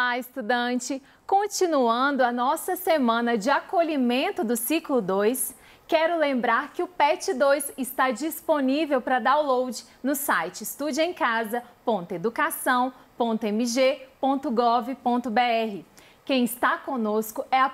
Olá, estudante! Continuando a nossa semana de acolhimento do ciclo 2, quero lembrar que o PET 2 está disponível para download no site estudeemcasa.educação.mg.gov.br. Quem está conosco é a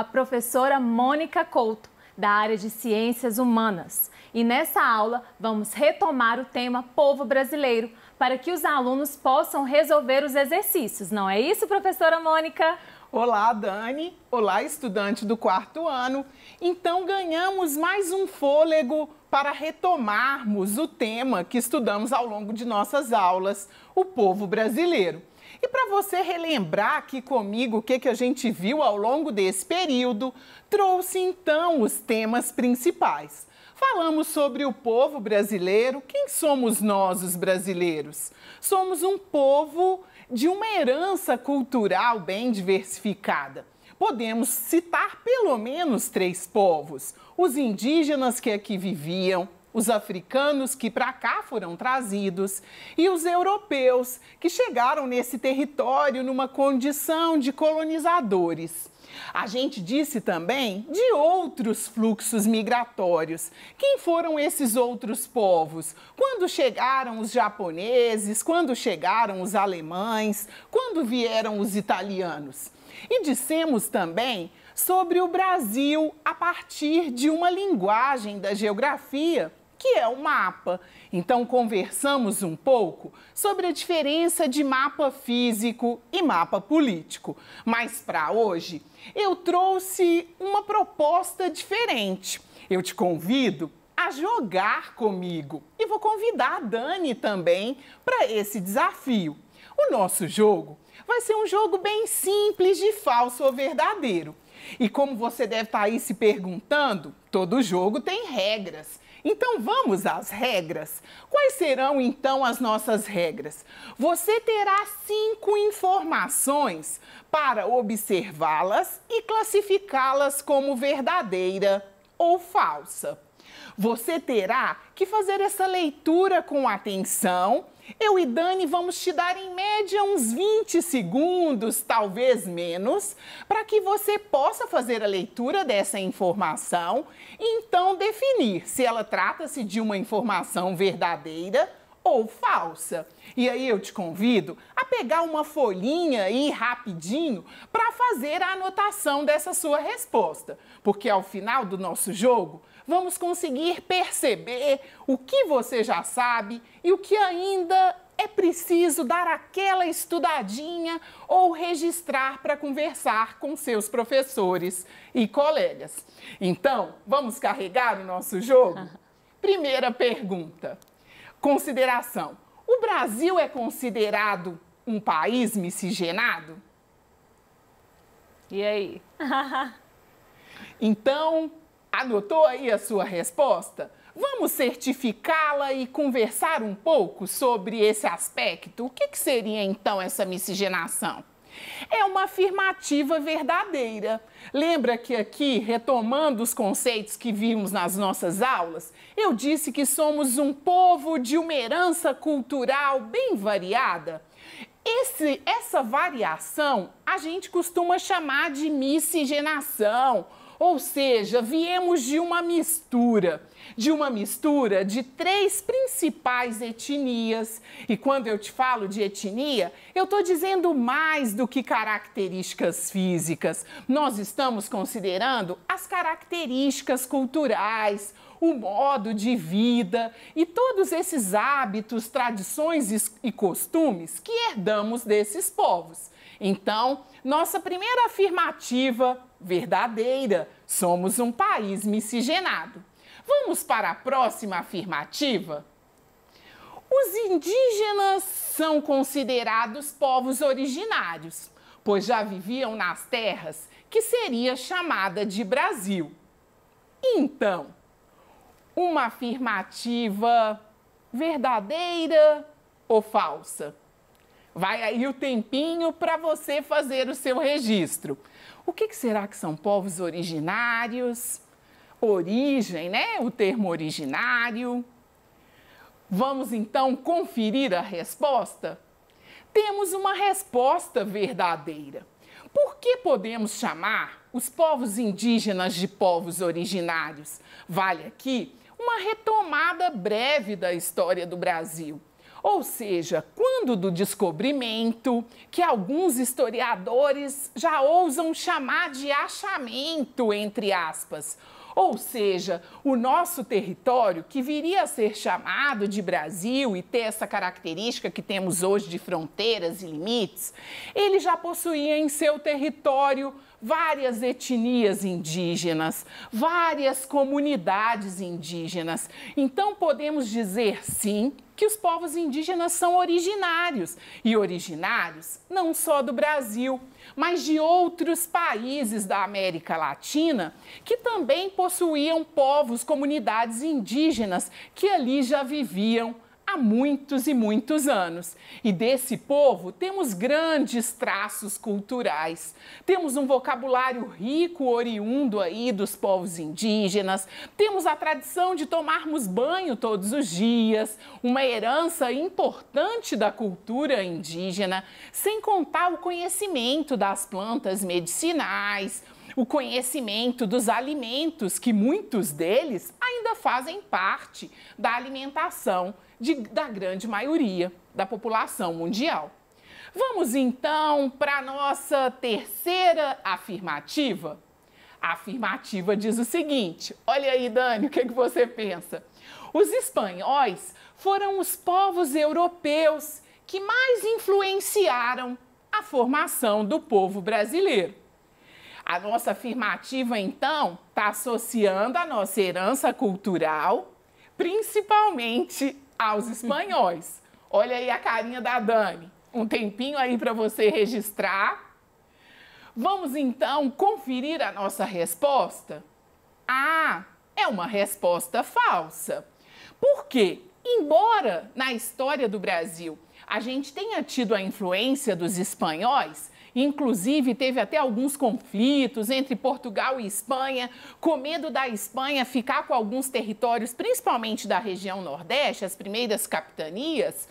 professora Mônica Couto, da área de Ciências Humanas. E nessa aula vamos retomar o tema Povo Brasileiro, para que os alunos possam resolver os exercícios. Não é isso, professora Mônica? Olá, Dani. Olá, estudante do 4º ano. Então, ganhamos mais um fôlego para retomarmos o tema que estudamos ao longo de nossas aulas, o povo brasileiro. E para você relembrar aqui comigo o que a gente viu ao longo desse período, trouxe então os temas principais. Falamos sobre o povo brasileiro. Quem somos nós, os brasileiros? Somos um povo de uma herança cultural bem diversificada. Podemos citar pelo menos 3 povos: os indígenas que aqui viviam, os africanos que para cá foram trazidos e os europeus que chegaram nesse território numa condição de colonizadores. A gente disse também de outros fluxos migratórios. Quem foram esses outros povos? Quando chegaram os japoneses, quando chegaram os alemães, quando vieram os italianos? E dissemos também sobre o Brasil a partir de uma linguagem da geografia, que é o mapa. Então, conversamos um pouco sobre a diferença de mapa físico e mapa político. Mas para hoje, eu trouxe uma proposta diferente. Eu te convido a jogar comigo e vou convidar a Dani também para esse desafio. O nosso jogo vai ser um jogo bem simples de falso ou verdadeiro. E como você deve estar aí se perguntando, todo jogo tem regras. Então vamos às regras. Quais serão então as nossas regras? Você terá 5 informações para observá-las e classificá-las como verdadeira ou falsa. Você terá que fazer essa leitura com atenção. Eu e Dani vamos te dar em média uns 20 segundos, talvez menos, para que você possa fazer a leitura dessa informação e então definir se ela trata-se de uma informação verdadeira ou falsa. E aí eu te convido a pegar uma folhinha aí rapidinho para fazer a anotação dessa sua resposta, porque ao final do nosso jogo vamos conseguir perceber o que você já sabe e o que ainda é preciso dar aquela estudadinha ou registrar para conversar com seus professores e colegas. Então, vamos carregar o nosso jogo? Primeira pergunta. Consideração: o Brasil é considerado um país miscigenado? E aí? Então, anotou aí a sua resposta? Vamos certificá-la e conversar um pouco sobre esse aspecto? O que seria então essa miscigenação? É uma afirmativa verdadeira. Lembra que aqui, retomando os conceitos que vimos nas nossas aulas, eu disse que somos um povo de uma herança cultural bem variada? Essa variação a gente costuma chamar de miscigenação, ou seja, viemos de uma mistura de 3 principais etnias. E quando eu te falo de etnia, eu estou dizendo mais do que características físicas. Nós estamos considerando as características culturais, o modo de vida e todos esses hábitos, tradições e costumes que herdamos desses povos. Então, nossa primeira afirmativa verdadeira: somos um país miscigenado. Vamos para a próxima afirmativa? Os indígenas são considerados povos originários, pois já viviam nas terras que seria chamada de Brasil. Então, uma afirmativa verdadeira ou falsa? Vai aí o tempinho para você fazer o seu registro. O que será que são povos originários? Origem, né? O termo originário. Vamos então conferir a resposta? temos uma resposta verdadeira. Por que podemos chamar os povos indígenas de povos originários? Vale aqui uma retomada breve da história do Brasil. Ou seja, quando do descobrimento, que alguns historiadores já ousam chamar de achamento, entre aspas. Ou seja, o nosso território, que viria a ser chamado de Brasil e ter essa característica que temos hoje de fronteiras e limites, ele já possuía em seu território várias etnias indígenas, várias comunidades indígenas. Então, podemos dizer, sim, que os povos indígenas são originários. E originários não só do Brasil, mas de outros países da América Latina que também possuíam povos, comunidades indígenas que ali já viviam há muitos e muitos anos. E desse povo temos grandes traços culturais. Temos um vocabulário rico, oriundo aí dos povos indígenas. Temos a tradição de tomarmos banho todos os dias, uma herança importante da cultura indígena, sem contar o conhecimento das plantas medicinais, o conhecimento dos alimentos, que muitos deles ainda fazem parte da alimentação da grande maioria da população mundial. Vamos então para a nossa terceira afirmativa? A afirmativa diz o seguinte, olha aí, Dani, o que você pensa? Os espanhóis foram os povos europeus que mais influenciaram a formação do povo brasileiro. A nossa afirmativa, então, está associando a nossa herança cultural, principalmente aos espanhóis. Olha aí a carinha da Dani. Um tempinho aí para você registrar. Vamos, então, conferir a nossa resposta? Ah, é uma resposta falsa. Por quê? Embora na história do Brasil a gente tenha tido a influência dos espanhóis, inclusive teve até alguns conflitos entre Portugal e Espanha, com medo da Espanha ficar com alguns territórios, principalmente da região Nordeste, as primeiras capitanias,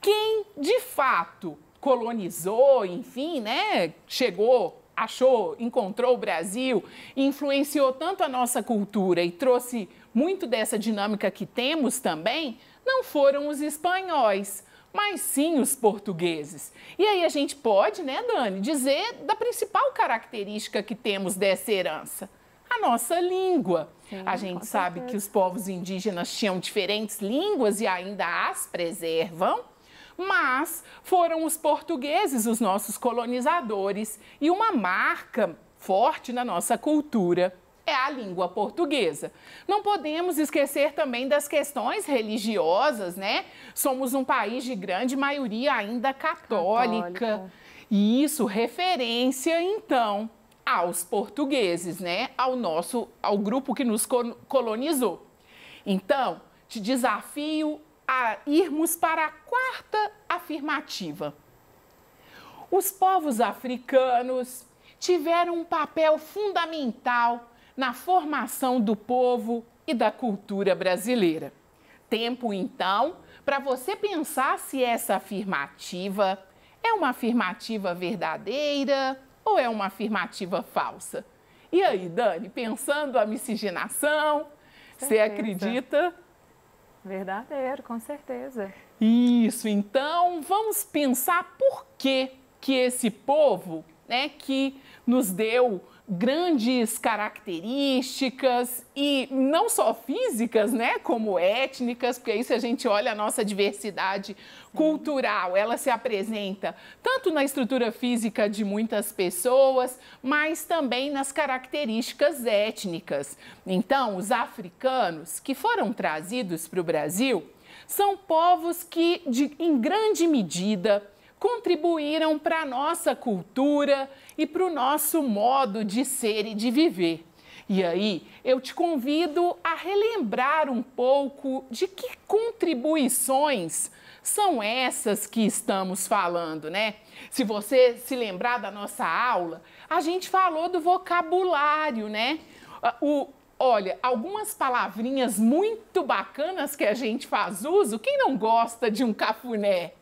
quem de fato colonizou, enfim, né, chegou, achou, encontrou o Brasil, influenciou tanto a nossa cultura e trouxe muito dessa dinâmica que temos também, não foram os espanhóis, mas sim os portugueses. E aí a gente pode, né, Dani, dizer da principal característica que temos dessa herança, a nossa língua. Sim, a gente sabe que os povos indígenas tinham diferentes línguas e ainda as preservam, mas foram os portugueses os nossos colonizadores e uma marca forte na nossa cultura é a língua portuguesa. Não podemos esquecer também das questões religiosas, né? Somos um país de grande maioria ainda católica. E isso referência, então, aos portugueses, né? Ao grupo que nos colonizou. Então, te desafio a irmos para a quarta afirmativa. Os povos africanos tiveram um papel fundamental na formação do povo e da cultura brasileira. Tempo, então, para você pensar se essa afirmativa é uma afirmativa verdadeira ou é uma afirmativa falsa. E aí, Dani, pensando a miscigenação, você acredita? Verdadeiro, com certeza. Isso, então vamos pensar por que esse povo, né, que nos deu grandes características e não só físicas, né, como étnicas, porque aí se a gente olha a nossa diversidade cultural, ela se apresenta tanto na estrutura física de muitas pessoas, mas também nas características étnicas. Então, os africanos que foram trazidos para o Brasil são povos que, em grande medida, contribuíram para a nossa cultura e para o nosso modo de ser e de viver. E aí, eu te convido a relembrar um pouco de que contribuições são essas que estamos falando, né? Se você se lembrar da nossa aula, a gente falou do vocabulário, né? Olha, algumas palavrinhas muito bacanas que a gente faz uso, quem não gosta de um cafuné?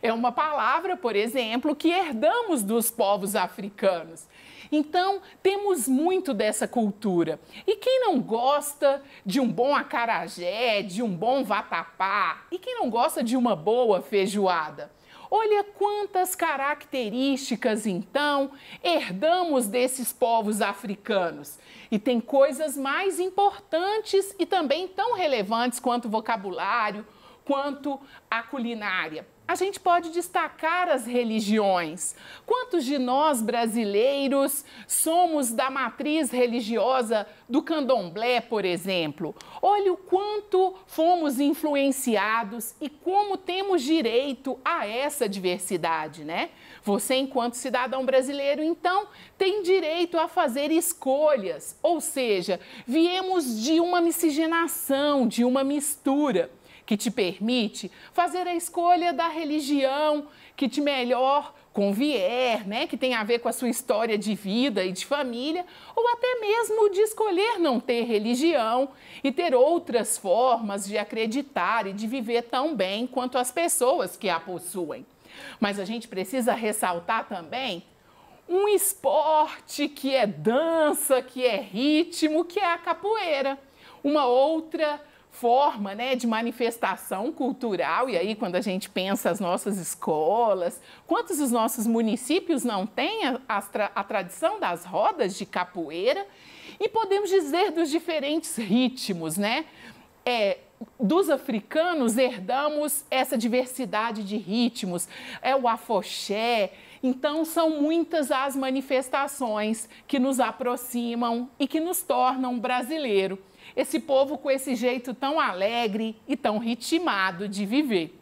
É uma palavra, por exemplo, que herdamos dos povos africanos. Então, temos muito dessa cultura. E quem não gosta de um bom acarajé, de um bom vatapá? E quem não gosta de uma boa feijoada? Olha quantas características, então, herdamos desses povos africanos. E tem coisas mais importantes e também tão relevantes quanto o vocabulário, quanto a culinária. A gente pode destacar as religiões. Quantos de nós brasileiros somos da matriz religiosa do candomblé, por exemplo? Olha o quanto fomos influenciados e como temos direito a essa diversidade, né? Você, enquanto cidadão brasileiro, então, tem direito a fazer escolhas, ou seja, viemos de uma miscigenação, de uma mistura, que te permite fazer a escolha da religião que te melhor convier, né? Que tem a ver com a sua história de vida e de família, ou até mesmo de escolher não ter religião e ter outras formas de acreditar e de viver tão bem quanto as pessoas que a possuem. Mas a gente precisa ressaltar também um esporte que é dança, que é ritmo, que é a capoeira. Uma outra forma, né, de manifestação cultural, e aí quando a gente pensa as nossas escolas, quantos dos nossos municípios não têm a tradição das rodas de capoeira? E podemos dizer dos diferentes ritmos, né? Dos africanos herdamos essa diversidade de ritmos, o afoxé. Então, são muitas as manifestações que nos aproximam e que nos tornam brasileiro. Esse povo com esse jeito tão alegre e tão ritmado de viver.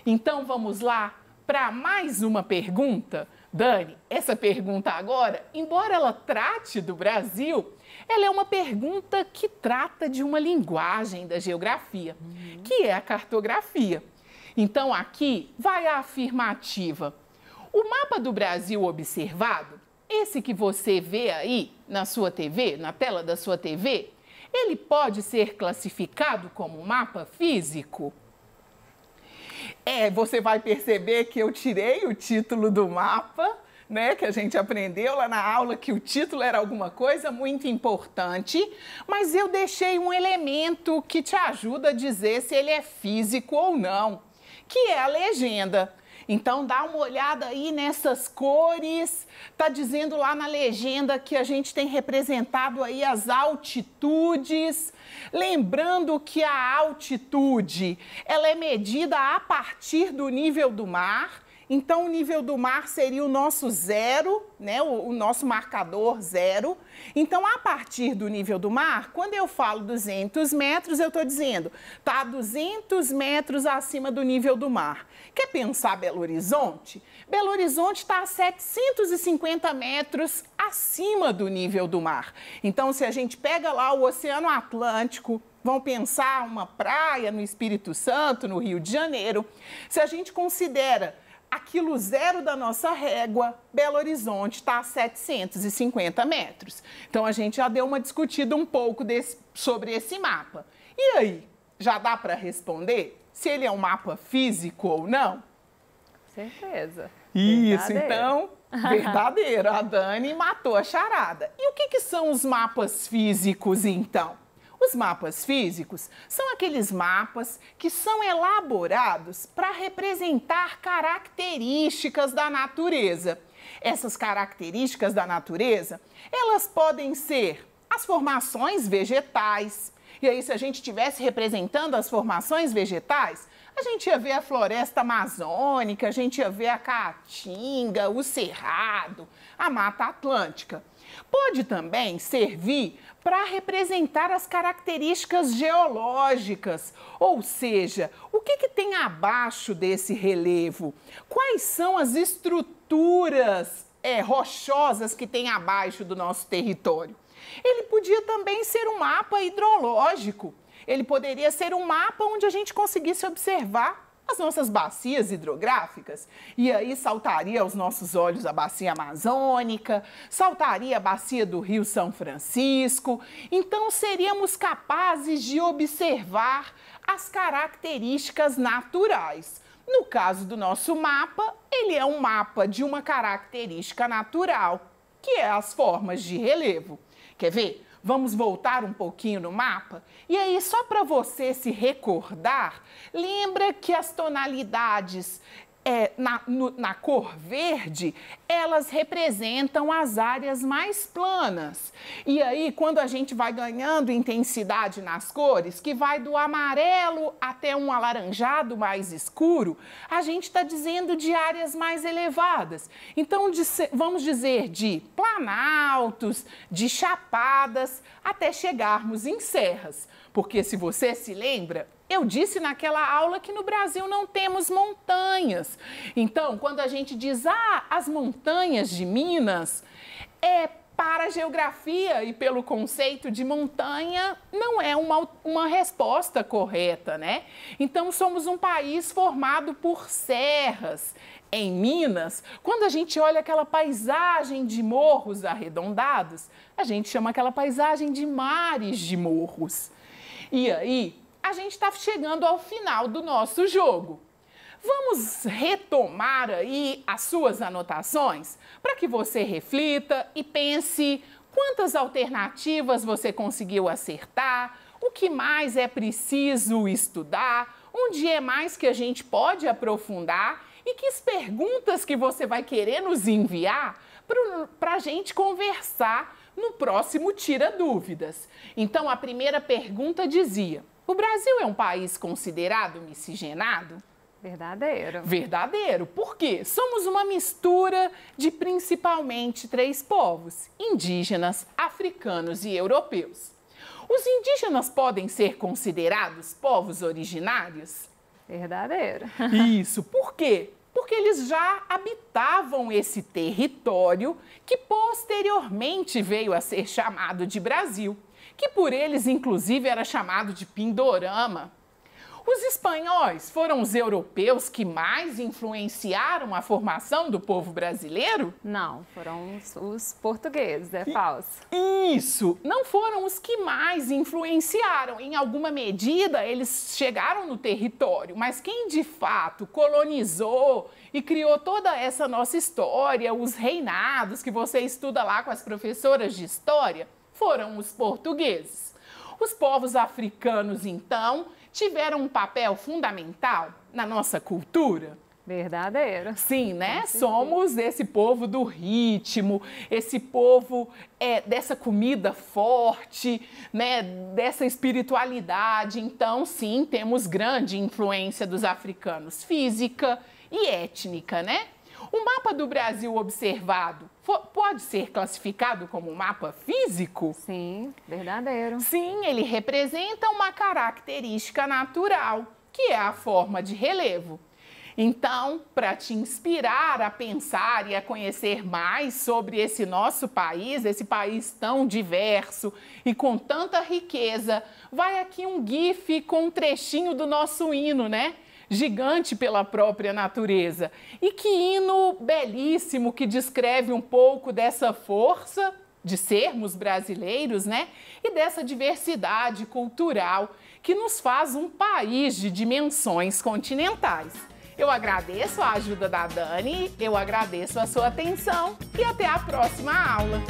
Então, vamos lá para mais uma pergunta? Dani, essa pergunta agora, embora ela trate do Brasil, ela é uma pergunta que trata de uma linguagem da geografia, que é a cartografia. Então, aqui vai a afirmativa. O mapa do Brasil observado, esse que você vê aí na sua TV, na tela da sua TV, ele pode ser classificado como um mapa físico? Você vai perceber que eu tirei o título do mapa, né, que a gente aprendeu lá na aula que o título era alguma coisa muito importante, mas eu deixei um elemento que te ajuda a dizer se ele é físico ou não, que é a legenda. Então, dá uma olhada aí nessas cores, tá dizendo lá na legenda que a gente tem representado aí as altitudes. Lembrando que a altitude, ela é medida a partir do nível do mar. Então, o nível do mar seria o nosso zero, né? O nosso marcador zero. Então, a partir do nível do mar, quando eu falo 200 metros, eu estou dizendo, está 200 metros acima do nível do mar. Quer pensar Belo Horizonte? Belo Horizonte está a 750 metros acima do nível do mar. Então, se a gente pega lá o Oceano Atlântico, vão pensar uma praia no Espírito Santo, no Rio de Janeiro, se a gente considera aquilo zero da nossa régua, Belo Horizonte está a 750 metros. Então, a gente já deu uma discutida um pouco sobre esse mapa. E aí, já dá para responder se ele é um mapa físico ou não? Certeza. Isso, verdadeiro. Então, verdadeiro. A Dani matou a charada. E o que são os mapas físicos, então? Os mapas físicos são aqueles mapas que são elaborados para representar características da natureza. Essas características da natureza, elas podem ser as formações vegetais. E aí, se a gente estivesse representando as formações vegetais, a gente ia ver a floresta amazônica, a gente ia ver a caatinga, o cerrado, a Mata Atlântica. Pode também servir para representar as características geológicas, ou seja, o que tem abaixo desse relevo? Quais são as estruturas rochosas que tem abaixo do nosso território? Ele podia também ser um mapa hidrológico. Ele poderia ser um mapa onde a gente conseguisse observar as nossas bacias hidrográficas. E aí saltaria aos nossos olhos a bacia amazônica, saltaria a bacia do Rio São Francisco. Então, seríamos capazes de observar as características naturais. No caso do nosso mapa, ele é um mapa de uma característica natural, que é as formas de relevo. Quer ver? Vamos voltar um pouquinho no mapa? E aí, só para você se recordar, lembra que as tonalidades na cor verde, elas representam as áreas mais planas. E aí, quando a gente vai ganhando intensidade nas cores, que vai do amarelo até um alaranjado mais escuro, a gente está dizendo de áreas mais elevadas. Então, vamos dizer de planaltos, de chapadas, até chegarmos em serras. Porque se você se lembra, eu disse naquela aula que no Brasil não temos montanhas. Então, quando a gente diz, as montanhas de Minas, para a geografia e pelo conceito de montanha, não é uma resposta correta, né? Então, somos um país formado por serras. Em Minas, quando a gente olha aquela paisagem de morros arredondados, a gente chama aquela paisagem de mares de morros. E aí, a gente está chegando ao final do nosso jogo. Vamos retomar aí as suas anotações para que você reflita e pense quantas alternativas você conseguiu acertar, o que mais é preciso estudar, onde é mais que a gente pode aprofundar e que perguntas que você vai querer nos enviar para a gente conversar no próximo Tira Dúvidas. Então, a primeira pergunta dizia: o Brasil é um país considerado miscigenado? Verdadeiro. Verdadeiro. Por quê? Somos uma mistura de principalmente 3 povos: indígenas, africanos e europeus. Os indígenas podem ser considerados povos originários? Verdadeiro. Isso. Por quê? Porque eles já habitavam esse território que posteriormente veio a ser chamado de Brasil, que por eles, inclusive, era chamado de Pindorama. Os espanhóis foram os europeus que mais influenciaram a formação do povo brasileiro? Não, foram os portugueses, é falso. Isso, não foram os que mais influenciaram. Em alguma medida, eles chegaram no território, mas quem de fato colonizou e criou toda essa nossa história, os reinados que você estuda lá com as professoras de história, foram os portugueses. Os povos africanos, então, tiveram um papel fundamental na nossa cultura? Verdadeiro. Sim, né? Somos esse povo do ritmo, esse povo dessa comida forte, né? Dessa espiritualidade. Então, sim, temos grande influência dos africanos, física e étnica, né? O mapa do Brasil observado pode ser classificado como um mapa físico? Sim, verdadeiro. Sim, ele representa uma característica natural, que é a forma de relevo. Então, para te inspirar a pensar e a conhecer mais sobre esse nosso país, esse país tão diverso e com tanta riqueza, vai aqui um GIF com um trechinho do nosso hino, né? Gigante pela própria natureza. E que hino belíssimo que descreve um pouco dessa força de sermos brasileiros, né? E dessa diversidade cultural que nos faz um país de dimensões continentais. Eu agradeço a ajuda da Dani, eu agradeço a sua atenção e até a próxima aula.